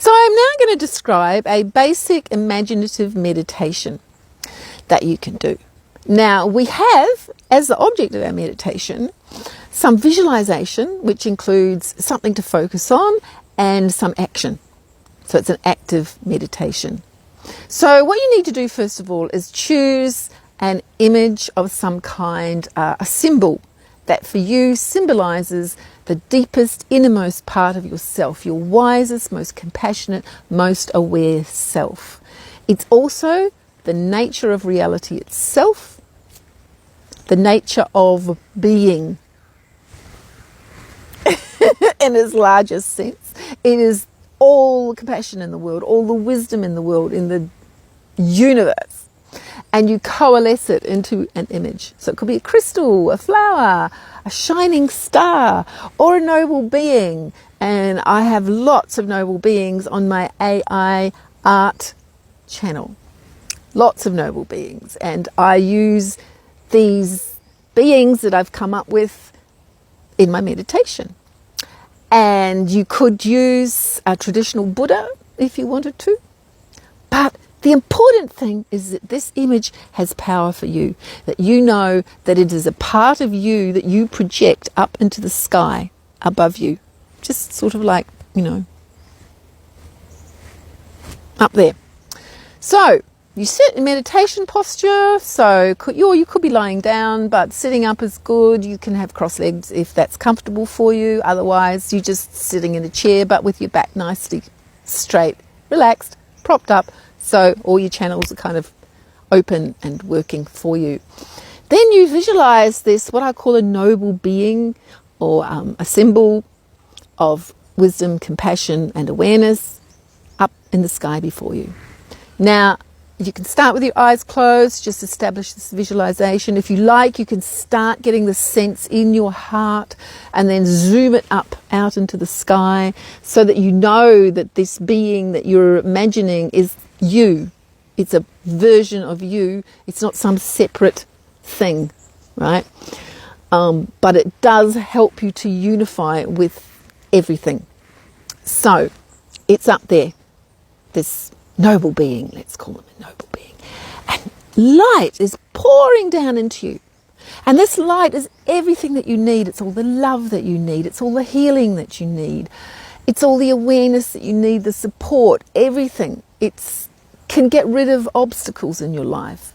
So I'm now going to describe a basic imaginative meditation that you can do. Now, we have, as the object of our meditation, some visualization, which includes something to focus on and some action. So it's an active meditation. So what you need to do, first of all, is choose an image of some kind, a symbol that for you symbolizes the deepest, innermost part of yourself, your wisest, most compassionate, most aware self. It's also the nature of reality itself, the nature of being in its largest sense. It is all the compassion in the world, all the wisdom in the world, in the universe. And you coalesce it into an image. So it could be a crystal, a flower, a shining star, or a noble being. And I have lots of noble beings on my AI art channel. Lots of noble beings. And I use these beings that I've come up with in my meditation. And you could use a traditional Buddha if you wanted to. But the important thing is that this image has power for you, that you know that it is a part of you that you project up into the sky above you. Just sort of like, up there. So you sit in meditation posture. So you could be lying down, but sitting up is good. You can have cross legs if that's comfortable for you. Otherwise, you're just sitting in a chair, but with your back nicely straight, relaxed, propped up. So all your channels are kind of open and working for you. Then you visualize this, what I call a noble being, or a symbol of wisdom, compassion, and awareness up in the sky before you. Now, you can start with your eyes closed, just establish this visualization. If you like, you can start getting the sense in your heart and then zoom it up out into the sky so that you know that this being that you're imagining is you. It's a version of you. It's not some separate thing, right? But it does help you to unify with everything. So it's up there, this noble being, let's call him a noble being. And light is pouring down into you. And this light is everything that you need. It's all the love that you need. It's all the healing that you need. It's all the awareness that you need, the support, everything. It can get rid of obstacles in your life.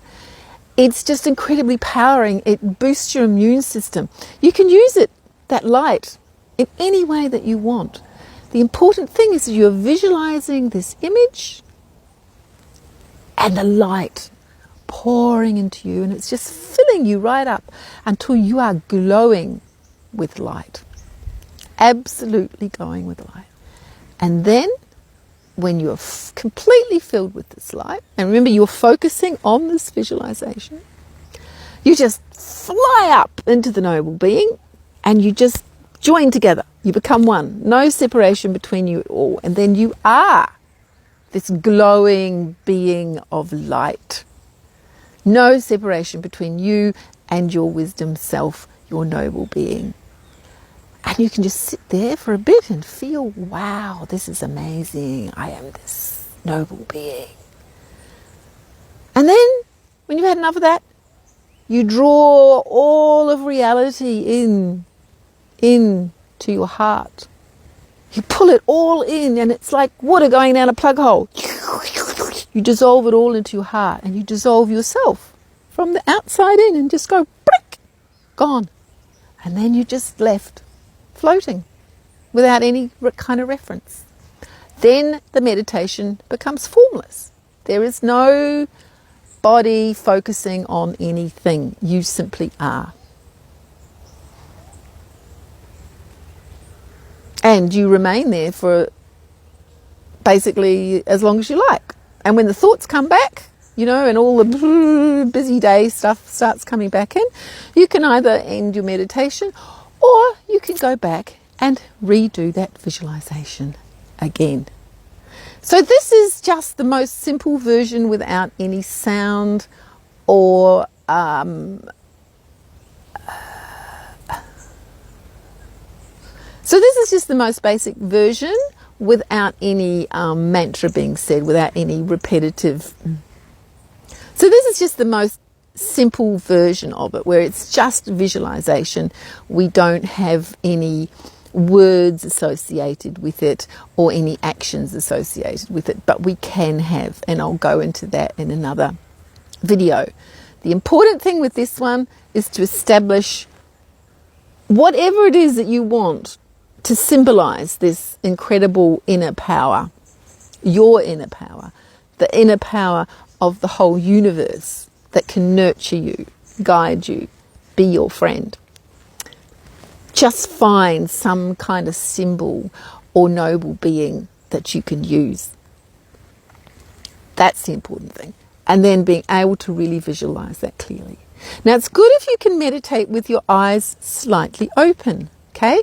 It's just incredibly powering. It boosts your immune system. You can use it, that light, in any way that you want. The important thing is that you're visualizing this image and the light pouring into you, and it's just filling you right up until you are glowing with light. Absolutely glowing with light. And then when you're completely filled with this light, and remember you're focusing on this visualization, you just fly up into the noble being and you just join together. You become one. No separation between you at all. And then you are this glowing being of light. No separation between you and your wisdom self, your noble being. And you can just sit there for a bit and feel, wow, this is amazing. I am this noble being. And then, when you've had enough of that, you draw all of reality in to your heart. You pull it all in, and it's like water going down a plug hole. You dissolve it all into your heart, and you dissolve yourself from the outside in and just go, brick, gone. And then you're just left floating without any kind of reference. Then the meditation becomes formless. There is no body focusing on anything. You simply are. And you remain there for basically as long as you like. And when the thoughts come back, and all the busy day stuff starts coming back in, you can either end your meditation or you can go back and redo that visualization again. So this is just the most simple version without any sound or so this is just the most basic version without any mantra being said, without any repetitive. So this is just the most simple version of it, where it's just visualization. We don't have any words associated with it or any actions associated with it, but we can have, and I'll go into that in another video. The important thing with this one is to establish whatever it is that you want to symbolize this incredible inner power, your inner power, the inner power of the whole universe that can nurture you, guide you, be your friend. Just find some kind of symbol or noble being that you can use. That's the important thing. And then being able to really visualize that clearly. Now, it's good if you can meditate with your eyes slightly open, okay?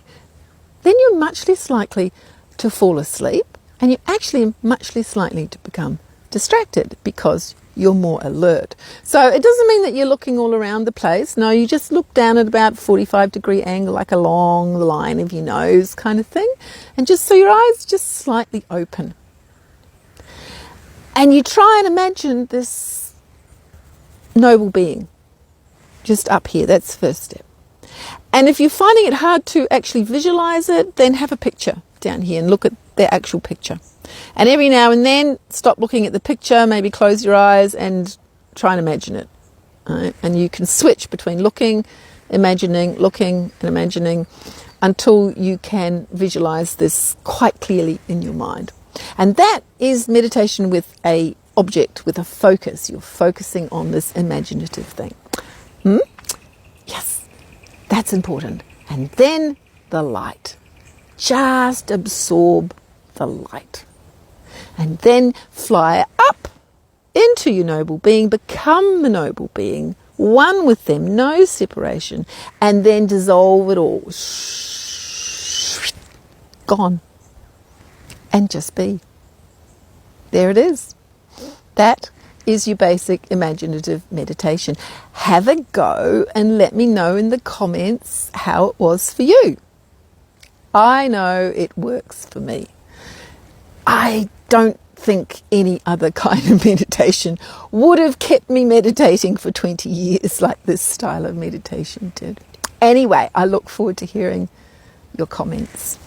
Then you're much less likely to fall asleep, and you're actually much less likely to become distracted because you're more alert. So it doesn't mean that you're looking all around the place. No, you just look down at about 45-degree angle, like along the line of your nose kind of thing. And just so your eyes just slightly open. And you try and imagine this noble being just up here. That's the first step. And if you're finding it hard to actually visualize it, then have a picture down here and look at their actual picture. And every now and then, stop looking at the picture, maybe close your eyes and try and imagine it. Right? And you can switch between looking, imagining, looking and imagining until you can visualize this quite clearly in your mind. And that is meditation with a object, with a focus. You're focusing on this imaginative thing. Yes, that's important. And then the light. Just absorb the light. And then fly up into your noble being, become the noble being, one with them, no separation, and then dissolve it all. Gone. And just be. There it is. That is your basic imaginative meditation. Have a go and let me know in the comments how it was for you. I know it works for me. I don't think any other kind of meditation would have kept me meditating for 20 years like this style of meditation did. Anyway, I look forward to hearing your comments.